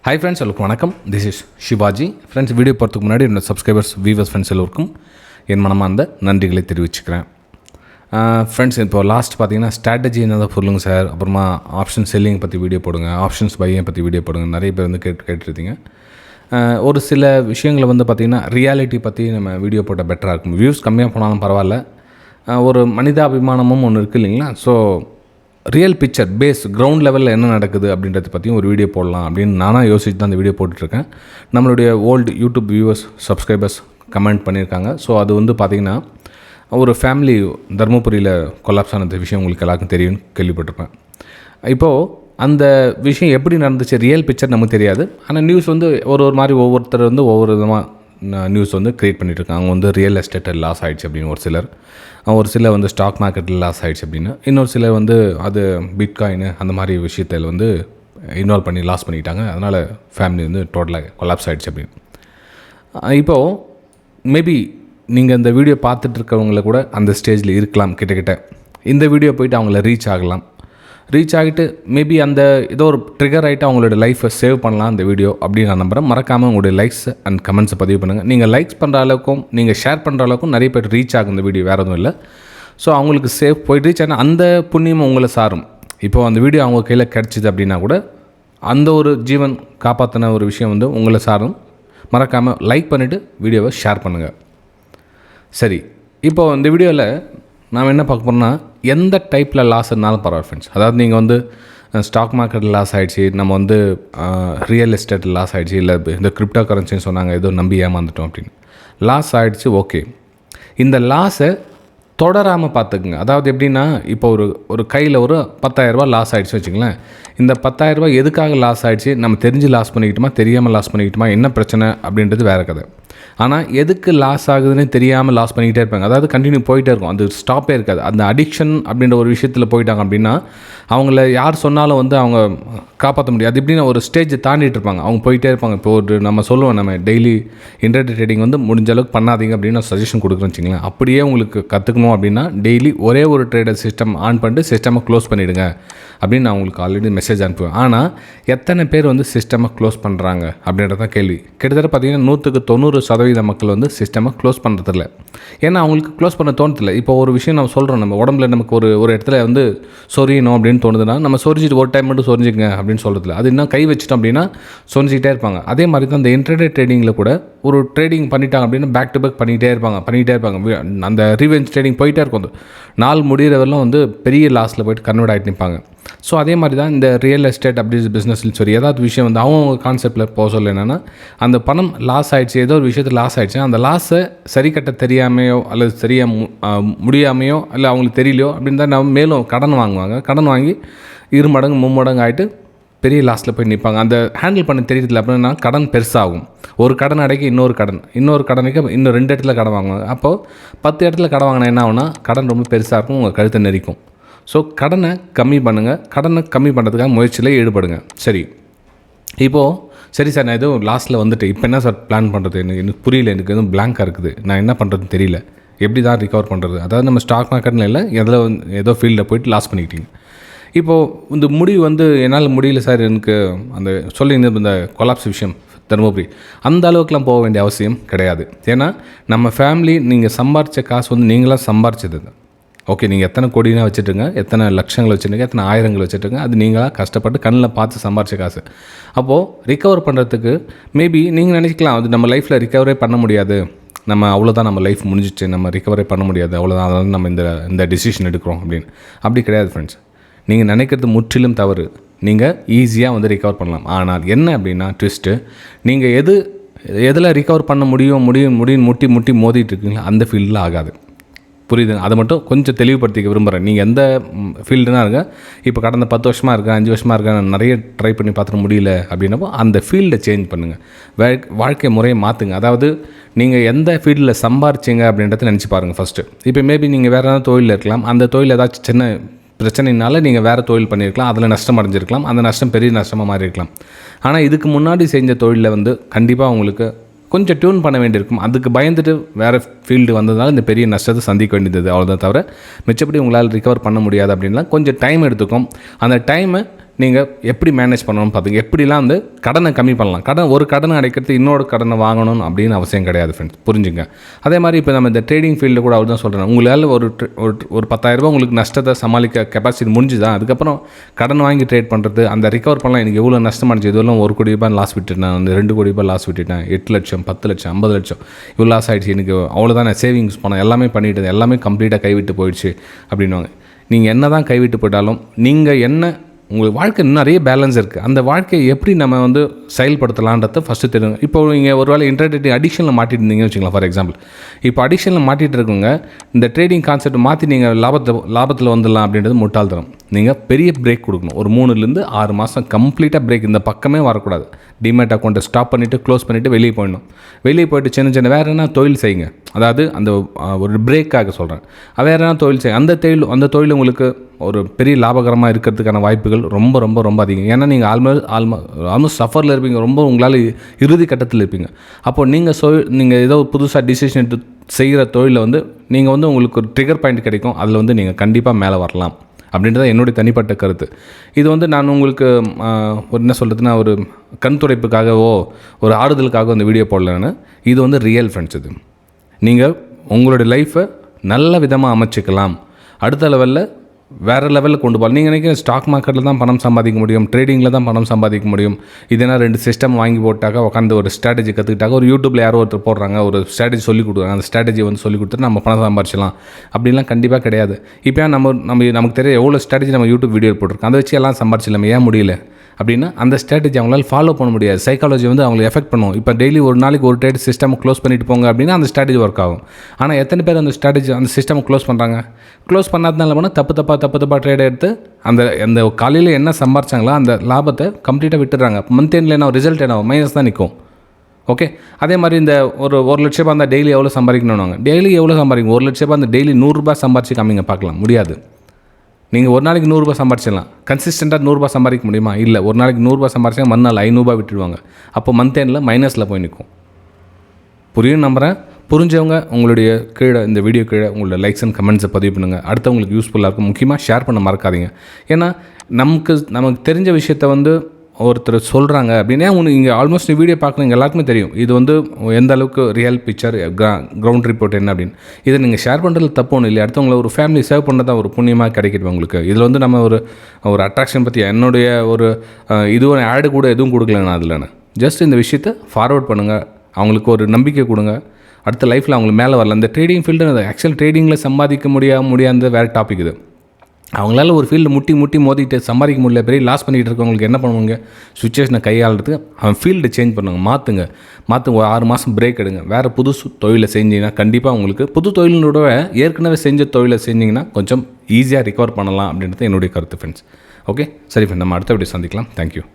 Hi friends, எல்லாருக்கும் வணக்கம். This is Shivaji. Friends, video போகிறதுக்கு முன்னாடி என்னோட சப்ஸ்கிரைபர்ஸ், வியூவர்ஸ், ஃப்ரெண்ட்ஸ் எல்லோருக்கும் என் மனமார்ந்த நன்றிகளை தெரிவிச்சுக்கிறேன். ஃப்ரெண்ட்ஸ், இப்போ லாஸ்ட் பார்த்தீங்கன்னா ஸ்ட்ராட்டஜி என்னதான் சொல்லுங்கள் சார், அப்புறமா ஆப்ஷன் செல்லிங் பற்றி வீடியோ போடுங்க, ஆப்ஷன்ஸ் பையை பற்றி வீடியோ போடுங்க, நிறைய பேர் வந்து கேட்டுருந்தீங்க. ஒரு சில விஷயங்களை வந்து பார்த்திங்கன்னா ரியாலிட்டி பற்றி நம்ம வீடியோ போட்டால் பெட்டராக இருக்கும். வியூஸ் கம்மியாக போனாலும் பரவாயில்ல, ஒரு மனிதாபிமானமும் ஒன்று இருக்குது இல்லைங்களா. So real picture base ground லெவலில் என்ன நடக்குது அப்படின்றத பற்றியும் ஒரு வீடியோ போடலாம் அப்படின்னு நானாக யோசிச்சு தான் அந்த வீடியோ போட்டுட்ருக்கேன். நம்மளுடைய old YouTube viewers, subscribers comment பண்ணியிருக்காங்க. ஸோ அது வந்து பார்த்திங்கன்னா ஒரு ஃபேமிலி தருமபுரியில் கொலாப்ஸ் ஆனது விஷயம் உங்களுக்கு எல்லாருக்கும் தெரியும்னு கேள்விப்பட்டிருப்பேன். இப்போது அந்த விஷயம் எப்படி நடந்துச்சு, ரியல் பிக்சர் நமக்கு தெரியாது. ஆனால் நியூஸ் வந்து ஒரு மாதிரி ஒவ்வொருத்தர் வந்து ஒவ்வொரு விதமாக நியூஸ் வந்து க்ரியேட் பண்ணிகிட்ருக்காங்க. அவங்க வந்து ரியல் எஸ்டேட்டில் லாஸ் ஆகிடுச்சு அப்படின்னு ஒரு சிலர் வந்து ஸ்டாக் மார்க்கெட்டில் லாஸ் ஆகிடுச்சு அப்படின்னு, இன்னொரு சிலர் வந்து அது பிட்காயின் அந்த மாதிரி விஷயத்தில் வந்து இன்வால்வ் பண்ணி லாஸ் பண்ணிக்கிட்டாங்க. அதனால் ஃபேமிலி வந்து டோட்டலாக கொலாப்ஸ் ஆகிடுச்சு அப்படின்னு. இப்போது மேபி நீங்கள் இந்த வீடியோ பார்த்துட்ருக்கவங்கள கூட அந்த ஸ்டேஜில் இருக்கலாம். கிட்டக்கிட்ட இந்த வீடியோ போய்ட்டு அவங்கள ரீச் ஆகிட்டு மேபி அந்த ஏதோ ஒரு ட்ரிகர் ஆகிட்டு அவங்களோட லைஃப்பை சேவ் பண்ணலாம் அந்த வீடியோ அப்படின்னு நான் நம்புகிறேன். மறக்காமல் உங்களுடைய லைக்ஸ் அண்ட் கமெண்ட்ஸை பதிவு பண்ணுங்கள். நீங்கள் லைக்ஸ் பண்ணுற அளவுக்கும் நீங்கள் ஷேர் பண்ணுற அளவுக்கும் நிறைய பேர் ரீச் ஆகும் இந்த வீடியோ, வேறு எதுவும் இல்லை. ஸோ அவங்களுக்கு சேவ் போய்ட்டு ரீச் ஆனால் அந்த புண்ணியம் உங்களை சாரும். இப்போது அந்த வீடியோ அவங்க கையில் கிடச்சிது அப்படின்னா கூட அந்த ஒரு ஜீவன் காப்பாற்றின ஒரு விஷயம் வந்து உங்களை சாரும். மறக்காமல் லைக் பண்ணிவிட்டு வீடியோவை ஷேர் பண்ணுங்கள். சரி, இப்போது இந்த வீடியோவில் நாம் என்ன பார்க்க போகிறோம்னா, எந்த டைப்பில் லாஸ் இருந்தாலும் பரவாயில்ல ஃப்ரெண்ட்ஸ். அதாவது நீங்கள் வந்து ஸ்டாக் மார்க்கெட்டில் லாஸ் ஆகிடுச்சு, நம்ம வந்து ரியல் எஸ்டேட்டில் லாஸ் ஆகிடுச்சு, இல்லை இந்த கிரிப்டோ கரன்சின்னு சொன்னாங்க ஏதோ நம்பி ஏமாந்துட்டோம் அப்படின்னு லாஸ் ஆகிடுச்சு. ஓகே, இந்த லாஸை தொடராமல் பார்த்துக்குங்க. அதாவது எப்படின்னா, இப்போ ஒரு கையில் ஒரு 10,000 லாஸ் ஆகிடுச்சு வச்சுங்களேன். இந்த 10,000 எதுக்காக லாஸ் ஆகிடுச்சு, நம்ம தெரிஞ்சு லாஸ் பண்ணிக்கிட்டோமா, தெரியாமல் லாஸ் பண்ணிக்கிட்டோமா, என்ன பிரச்சனை அப்படின்றது வேறு கதை. ஆனால் எதுக்கு லாஸ் ஆகுதுன்னு தெரியாமல் லாஸ் பண்ணிக்கிட்டே இருப்பாங்க. அதாவது கண்டினியூ போயிட்டே இருக்கும், அது ஸ்டாப்பே இருக்காது. அந்த அடிக்ஷன் அப்படின்ற ஒரு விஷயத்தில் போயிட்டாங்க அப்படின்னா அவங்கள யார் சொன்னாலும் வந்து அவங்க காப்பாற்ற முடியாது. அது எப்படின்னா ஒரு ஸ்டேஜ் தாண்டிட்டு இருப்பாங்க, அவங்க போயிட்டே இருப்பாங்க. இப்போ நம்ம சொல்லுவோம், நம்ம டெய்லி இன்டர்நெட் ட்ரேடிங் வந்து முடிஞ்ச அளவுக்கு பண்ணாதீங்க அப்படின்னு நான் சஜஷன் கொடுக்குறேன்னு வச்சுங்களேன். அப்படியே உங்களுக்கு கற்றுக்கணும் அப்படின்னா டெய்லி ஒரே ஒரு ட்ரேடர் சிஸ்டம் ஆன் பண்ணிட்டு சிஸ்டமை க்ளோஸ் பண்ணிவிடுங்க அப்படின்னு நான் உங்களுக்கு ஆல்ரெடி மெசேஜ் அனுப்புவேன். ஆனால் எத்தனை பேர் வந்து சிஸ்டமை க்ளோஸ் பண்ணுறாங்க அப்படின்றதான் கேள்வி. கிட்டத்தட்ட பார்த்திங்கன்னா 100% மக்கள் வந்து சிஸ்டமை க்ளோஸ் பண்ணுறதில்ல. ஏன்னா அவங்களுக்கு க்ளோஸ் பண்ண தோணதில்லை. இப்போ ஒரு விஷயம் நம்ம சொல்கிறோம், நம்ம உடம்புல நமக்கு ஒரு இடத்துல வந்து சொரியணும் அப்படின்னு தோணுதுன்னா நம்ம சொரிஞ்சிட்டு ஒரு டைம் மட்டும் சொரிஞ்சிக்கங்க அப்படின்னு சொல்கிறதில்ல. அது இன்னும் கை வச்சிட்டோம் அப்படின்னா சொரிஞ்சிக்கிட்டே இருப்பாங்க. அதே மாதிரி தான் இந்த இன்டர்நெட் ட்ரேடிங்கில் கூட ஒரு ட்ரேடிங் பண்ணிட்டாங்க அப்படின்னா பேக் டு பேக் பண்ணிகிட்டே இருப்பாங்க. அந்த ரிவெஞ்ச் ட்ரேடிங் போயிட்டே இருக்கும். நாள் முடிகிறவரெல்லாம் வந்து பெரிய லாஸில் போய்ட்டு கன்வெர்ட் ஆகிட்டு நிற்பாங்க. ஸோ அதே மாதிரி தான் இந்த ரியல் எஸ்டேட் அப்படி பிஸ்னஸ்லையும் சரி, ஏதாவது விஷயம் வந்து அவங்க கான்செப்டில் போக சொல்ல என்னென்னா, அந்த பணம் லாஸ் ஆகிடுச்சு, ஏதோ ஒரு விஷயத்தில் லாஸ் ஆகிடுச்சு, அந்த லாஸை சரி கட்ட தெரியாமையோ அல்லது சரியாக முடியாமையோ இல்லை அவங்களுக்கு தெரியலையோ அப்படின்னு தான் நம்ம மேலும் கடன் வாங்குவாங்க. கடன் வாங்கி 2 மடங்கு 3 மடங்கு ஆகிட்டு பெரிய லாஸில் போய் நிற்பாங்க. அந்த ஹேண்டில் பண்ண தெரியறதில்ல. அப்படின்னா கடன் பெருசாகும். ஒரு கடன் அடைக்க இன்னொரு கடனுக்கு இன்னும் 2 இடத்துல கடன் வாங்குவாங்க. அப்போது 10 இடத்துல கடன் வாங்கினா என்ன ஆகுனா கடன் ரொம்ப பெருசாக இருக்கும், உங்கள் கழுத்தை நெரிக்கும். ஸோ கடனை கம்மி பண்ணுங்கள். கடனை கம்மி பண்ணுறதுக்காக முயற்சியில் ஈடுபடுங்க. சரி, இப்போது சரி சார், நான் எதுவும் லாஸ்ட்டில் வந்துட்டு இப்போ என்ன சார் பிளான் பண்ணுறது, எனக்கு புரியல, எனக்கு எதுவும் பிளாங்காக இருக்குது, நான் என்ன பண்ணுறதுன்னு தெரியல, எப்படி தான் ரிகவர் பண்ணுறது. அதாவது நம்ம ஸ்டாக் மார்க்கெட்டில் இல்லை, ஏதோ ஃபீல்டில் போய்ட்டு லாஸ் பண்ணிக்கிட்டீங்க. இப்போது இந்த முடிவு வந்து என்னால் முடியல சார், எனக்கு அந்த சொல்லியிருந்த இந்த கொலாப்ஸ் விஷயம் தருமபுரி அந்த அளவுக்குலாம் போக வேண்டிய அவசியம் கிடையாது. ஏன்னா நம்ம ஃபேமிலி நீங்கள் சம்பாரித்த காசு வந்து நீங்களாக சம்பாரிச்சது. ஓகே, நீங்கள் எத்தனை கோடினா வச்சுட்டுங்க, எத்தனை லட்சங்கள் வச்சுட்டுங்க, எத்தனை ஆயிரங்கள் வச்சுட்டுங்க, அது நீங்களாக கஷ்டப்பட்டு கண்ணில் பார்த்து சம்பாரிச்ச காசு. அப்போது ரிகவர் பண்ணுறதுக்கு மேபி நீங்கள் நினைக்கலாம், அது நம்ம லைஃப்பில் ரிகவரே பண்ண முடியாது, நம்ம அவ்வளோதான், நம்ம லைஃப் முடிஞ்சிச்சு, நம்ம ரிகவரே பண்ண முடியாது, அவ்வளோதான், அதனால் நம்ம இந்த டிசிஷன் எடுக்கிறோம் அப்படின்னு. அப்படி கிடையாது ஃப்ரெண்ட்ஸ். நீங்கள் நினைக்கிறது முற்றிலும் தவறு. நீங்கள் ஈஸியாக வந்து ரிகவர் பண்ணலாம். ஆனால் என்ன அப்படின்னா ட்விஸ்ட்டு, நீங்கள் எதில் ரிகவர் பண்ண முடியும் முட்டி மோதிட்டு இருக்கீங்களா அந்த ஃபீல்டில் ஆகாது. புரியுது? அதை மட்டும் கொஞ்சம் தெளிவுபடுத்திக்க விரும்புகிறேன். நீங்கள் எந்த ஃபீல்டுனா இருங்க, இப்போ கடந்த 10 வருஷமாக இருக்கேன், 5 வருஷமாக இருக்கேன், நான் நிறைய ட்ரை பண்ணி பார்த்துட்டு முடியல அப்படின்னப்போ அந்த ஃபீல்டை சேஞ்ச் பண்ணுங்கள். வாழ்க்கை முறையை மாற்றுங்க. அதாவது நீங்கள் எந்த ஃபீல்டில் சம்பாரிச்சிங்க அப்படின்றத நினச்சி பாருங்கள் ஃபஸ்ட்டு. இப்போ மேபி நீங்கள் வேறு ஏதாவது தொழிலில் இருக்கலாம், அந்த தொழில் ஏதாச்சும் சின்ன பிரச்சனைனால நீங்கள் வேறு தொழில் பண்ணியிருக்கலாம், அதில் நஷ்டம் அடைஞ்சிருக்கலாம், அந்த நஷ்டம் பெரிய நஷ்டமாக மாறி இருக்கலாம். ஆனால் இதுக்கு முன்னாடி செஞ்ச தொழிலில் வந்து கண்டிப்பாக உங்களுக்கு கொஞ்சம் டியூன் பண்ண வேண்டியிருக்கும். அதுக்கு பயந்துட்டு வேறு ஃபீல்டு வந்ததுனால இந்த பெரிய நஷ்டத்தை சந்திக்க வேண்டியது, அவ்வளோதான். தவிர மிச்சப்படி உங்களால் ரிகவர் பண்ண முடியாது அப்படின்லாம் கொஞ்சம் டைம் எடுத்துக்கும். அந்த டைமை நீங்கள் எப்படி மேனேஜ் பண்ணணும்னு பார்த்துங்க. எப்படிலாம் வந்து கடனை கம்மி பண்ணலாம். ஒரு கடனை அடைக்கிறது இன்னொரு கடனை வாங்கணும் அப்படின்னு அவசியம் கிடையாது ஃப்ரெண்ட்ஸ், புரிஞ்சுங்க. அதே மாதிரி இப்போ நம்ம இந்த ட்ரேடிங் ஃபீல்டு கூட அவர் தான் சொல்கிறேன், உங்களால் ஒரு 10,000 உங்களுக்கு நஷ்டத்தை சமாளிக்க கெப்பாசிட்டி முடிஞ்சுதான், அதுக்கப்புறம் கடன் வாங்கி ட்ரேட் பண்ணுறது, அந்த ரிகவர் பண்ணலாம். எனக்கு எவ்வளோ நஷ்டமானுச்சு, இதுவெல்லாம் 1 கோடி ரூபாய் லாஸ் விட்டுட்டேன், அந்த 2 கோடி ரூபாய் லாஸ் விட்டுட்டேன், 8 லட்சம் 10 லட்சம் 50 லட்சம் இவ்வளோ லாஸ் ஆகிடுச்சு, எனக்கு அவ்வளோதான் நான் சேவிங்ஸ் பண்ணேன், எல்லாமே பண்ணிவிட்டு எல்லாமே கம்ப்ளீட்டாக கைவிட்டு போயிடுச்சு அப்படின்வாங்க. நீங்கள் என்ன தான் கைவிட்டு போயிட்டாலும் நீங்கள் என்ன உங்களுக்கு வாழ்க்கை நிறைய பேலன்ஸ் இருக்குது. அந்த வாழ்க்கையை எப்படி நம்ம வந்து செயல்படுத்தலான்றதை ஃபஸ்ட்டு தெரியுங்க. இப்போ நீங்கள் ஒரு வேளை இன்டர்நெட் அடிக்ஷனில் மாட்டிட்டு இருந்தீங்கன்னு வச்சுக்கலாம். ஃபார் எக்ஸாம்பிள், இப்போ அடிக்ஷனில் மாட்டிகிட்டு இருக்கவங்க இந்த ட்ரேடிங் கான்செப்ட் மாற்றி நீங்கள் லாபத்தில் வந்துடலாம் அப்படின்றது முட்டாள்தனம். நீங்கள் பெரிய பிரேக் கொடுக்கணும். ஒரு 3 to 6 மாதம் கம்ப்ளீட்டாக பிரேக், இந்த பக்கமே வரக்கூடாது. டிமேட் அக்கௌண்ட்டை ஸ்டாப் பண்ணிவிட்டு க்ளோஸ் பண்ணிவிட்டு வெளியே போயிடணும். வெளியே போய்ட்டு சின்ன வேறு என்ன தொழில் செய்யுங்க. அதாவது அந்த ஒரு பிரேக்காக சொல்கிறேன். வேறு என்ன தொழில் செய்யுங்க. அந்த தொழில் உங்களுக்கு ஒரு பெரிய லாபகரமாக இருக்கிறதுக்கான வாய்ப்புகள் ரொம்ப ரொம்ப ரொம்ப அதிகம். ஏன்னா நீங்கள் ஆல்மோஸ்ட் சஃபரில் இருப்பீங்க, ரொம்ப உங்களால் இறுதி கட்டத்தில் இருப்பீங்க. அப்போது நீங்கள் ஏதோ புதுசாக டிசிஷன் எடுத்து செய்கிற தொழிலில் வந்து நீங்கள் வந்து உங்களுக்கு ஒரு ட்ரிகர் பாயிண்ட் கிடைக்கும். அதில் வந்து நீங்கள் கண்டிப்பாக மேலே வரலாம் அப்படின்றத என்னுடைய தனிப்பட்ட கருத்து. இது வந்து நான் உங்களுக்கு ஒரு என்ன சொல்கிறதுனா ஒரு கண் துடைப்புக்காகவோ ஒரு ஆறுதலுக்காக இந்த வீடியோ போடலன்னு, இது வந்து ரியல் ஃப்ரெண்ட்ஸ். இது நீங்கள் உங்களுடைய லைஃப்பை நல்ல விதமாக அமைச்சிக்கலாம், அடுத்த லெவலில் வேறு லெவலில் கொண்டு போகலாம். நீங்கள் நினைக்கிற ஸ்டாக் மார்க்கெட்டில் தான் பணம் சம்பாதிக்க முடியும், ட்ரேடிங்கில் தான் பணம் சம்பாதிக்க முடியும், இதனா 2 சிஸ்டம் வாங்கி போட்டாக்க உட்காந்து ஒரு ஸ்ட்ராட்டஜி கற்றுக்கிட்டாக்க, ஒரு யூடியூப்பில் யாரோ ஒருத்தர் போடுறாங்க, ஒரு ஸ்ட்ராட்டஜி சொல்லி கொடுக்குறாங்க, அந்த ஸ்ட்ராட்டஜி வந்து சொல்லி கொடுத்துட்டு நம்ம பணம் சம்பாதிச்சலாம் அப்படின்லாம் கண்டிப்பாக கிடையாது. இப்போ நமக்கு தெரிய எவ்வளோ ஸ்ட்ராட்டஜி நம்ம யூடியூப் வீடியோ போட்டிருக்கோம், அதை வச்சு எல்லாம் சம்பாதிச்சிடலாம். ஏன் முடியல அப்படின்னா அந்த ஸ்ட்ராட்டஜி அவங்களால ஃபாலோ பண்ண முடியாது. சைக்காலஜி வந்து அவங்களை எஃபெக்ட் பண்ணும். இப்போ டெய்லி ஒரு நாளைக்கு ஒரு ட்ரேட் சிஸ்டம் க்ளோஸ் பண்ணிட்டு போங்க அப்படின்னா அந்த ஸ்ட்ராட்டஜி ஒர்க் ஆகும். ஆனால் எத்தனை பேர் அந்த சிஸ்டம் க்ளோஸ் பண்ணுறாங்க? க்ளோஸ் பண்ணாதனால போனால் தப்பு ட்ரேட் எடுத்து அந்த காலையில் என்ன சம்பாரிச்சாங்களோ அந்த லாபத்தை கம்ப்ளீட்டாக விட்டுறாங்க. மந்த் எண்டில் என்ன ரிசல்ட் என்ன மைனஸ் தான் நிற்கும். ஓகே, அதே மாதிரி இந்த ஒரு 1 லட்ச ரூபா அந்த டெய்லி எவ்வளோ சம்பாதிக்கணும்னாங்க, டெய்லி எவ்வளோ சம்பாதிக்கும்? 1 லட்ச ரூபா அந்த டெய்லி 100 ரூபாய் சம்பாரிச்சு காமிங்க பார்க்கலாம். முடியாது. நீங்கள் ஒரு நாளைக்கு 100 ரூபாய் சம்பாரிச்சிடலாம். கன்சிஸ்டண்ட்டாக 100 ரூபாய் சம்பாதிக்க முடியுமா? இல்லை. ஒரு நாளைக்கு 100 ரூபாய் சம்பாரிச்சா மறுநாள் 500 ரூபாய் விட்டுடுவாங்க. அப்போ மந்த் எண்டில் மைனஸில் போய் நிற்கும். புரியும் நம்புகிறேன். புரிஞ்சவங்க உங்களுடைய கீழே இந்த வீடியோ கீழே உங்களோட லைக்ஸ் அண்ட் கமெண்ட்ஸை பதிவு பண்ணுங்கள். அடுத்தவங்களுக்கு யூஸ்ஃபுல்லாக இருக்கும். முக்கியமாக ஷேர் பண்ண மறக்காதீங்க. ஏன்னா நமக்கு தெரிஞ்ச விஷயத்த வந்து ஒருத்தர் சொல்கிறாங்க அப்படின்னா இங்கே ஆல்மோஸ்ட் வீடியோ பார்க்குறவங்க எல்லாருக்குமே தெரியும் இது வந்து எந்த அளவுக்கு ரியல் பிக்சர் கிரவுண்ட் ரிப்போர்ட் என்ன அப்படின்னு. இதை நீங்கள் ஷேர் பண்ணுறதுல தப்பு ஒன்றும் இல்லை. அடுத்தவங்களை ஒரு ஃபேமிலி சேவ் பண்ண தான் ஒரு புண்ணியமாக கிடைக்கிது உங்களுக்கு. இதில் வந்து நம்ம ஒரு அட்ராக்ஷன் பற்றி என்னுடைய ஒரு இதுவும் ஆடு கூட எதுவும் கொடுக்கல நான் அதில். ஜஸ்ட் இந்த விஷயத்தை ஃபார்வர்ட் பண்ணுங்கள், அவங்களுக்கு ஒரு நம்பிக்கை கொடுங்க. அடுத்த லைஃப்பில் அவங்களுக்கு மேலே வரல. இந்த ட்ரேடிங் ஃபீல்டு ஆக்சுவல் ட்ரேடிங்கில் சம்பாதிக்க முடியாத வேறு டாபிக் இது. அவங்களால ஒரு ஃபீல்டு முட்டி மோதிட்டு சம்பாதிக்க முடியல, பெரிய லாஸ் பண்ணிகிட்டு இருக்கவங்களுக்கு என்ன பண்ணுவாங்க? சுச்சுவேஷனை கையாளுறதுக்கு அவன் ஃபீல்டு சேஞ்ச் பண்ணுவாங்க. மாற்றுங்க ஒரு 6 மாதம் பிரேக் எடுங்க. வேறு புது தொழிலை செஞ்சிங்கன்னா கண்டிப்பாக உங்களுக்கு புது தொழிலோட ஏற்கனவே செஞ்ச தொழிலை செஞ்சிங்கன்னா கொஞ்சம் ஈஸியாக ரிகவர் பண்ணலாம் அப்படின்றது என்னுடைய கருத்து ஃப்ரெண்ட்ஸ். ஓகே, சரி ஃப்ரெண்ட், நம்ம அடுத்த வீடியோ சந்திக்கலாம். தேங்க்யூ.